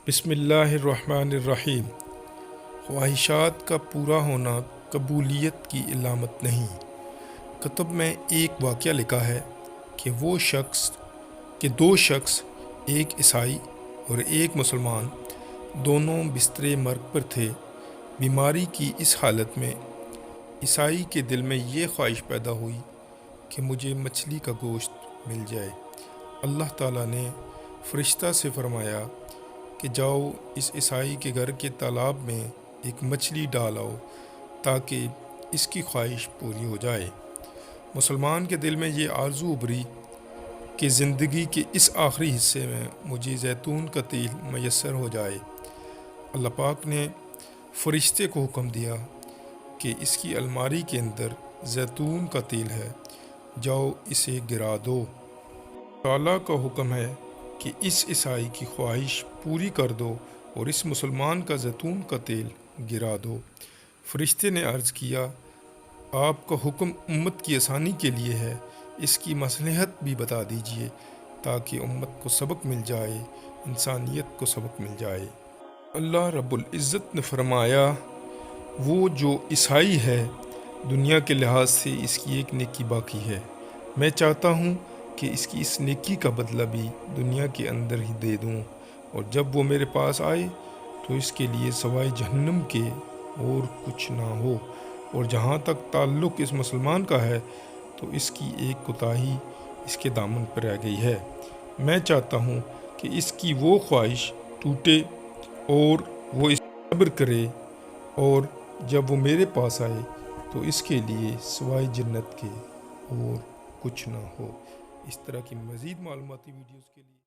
بسم اللہ الرحمن الرحیم۔ خواہشات کا پورا ہونا قبولیت کی علامت نہیں۔ کتب میں ایک واقعہ لکھا ہے کہ دو شخص، ایک عیسائی اور ایک مسلمان، دونوں بستر مرگ پر تھے۔ بیماری کی اس حالت میں عیسائی کے دل میں یہ خواہش پیدا ہوئی کہ مجھے مچھلی کا گوشت مل جائے۔ اللہ تعالیٰ نے فرشتہ سے فرمایا کہ جاؤ اس عیسائی کے گھر کے تالاب میں ایک مچھلی ڈال آؤ تاکہ اس کی خواہش پوری ہو جائے۔ مسلمان کے دل میں یہ آرزو ابھری کہ زندگی کے اس آخری حصے میں مجھے زیتون کا تیل میسر ہو جائے۔ اللہ پاک نے فرشتے کو حکم دیا کہ اس کی الماری کے اندر زیتون کا تیل ہے، جاؤ اسے گرا دو۔ تعالیٰ کا حکم ہے کہ اس عیسائی کی خواہش پوری کر دو اور اس مسلمان کا زیتون کا تیل گرا دو۔ فرشتے نے عرض کیا، آپ کا حکم امت کی آسانی کے لیے ہے، اس کی مصلحت بھی بتا دیجئے تاکہ امت کو سبق مل جائے، انسانیت کو سبق مل جائے۔ اللہ رب العزت نے فرمایا، وہ جو عیسائی ہے دنیا کے لحاظ سے اس کی ایک نیکی باقی ہے، میں چاہتا ہوں کہ اس کی اس نیکی کا بدلہ بھی دنیا کے اندر ہی دے دوں، اور جب وہ میرے پاس آئے تو اس کے لیے سوائے جہنم کے اور کچھ نہ ہو، اور جہاں تک تعلق اس مسلمان کا ہے تو اس کی ایک کوتاہی اس کے دامن پر رہ گئی ہے۔ میں چاہتا ہوں کہ اس کی وہ خواہش ٹوٹے اور وہ اس پر صبر کرے، اور جب وہ میرے پاس آئے تو اس کے لیے سوائے جنت کے اور کچھ نہ ہو۔ اس طرح کی مزید معلوماتی ویڈیوز کے لیے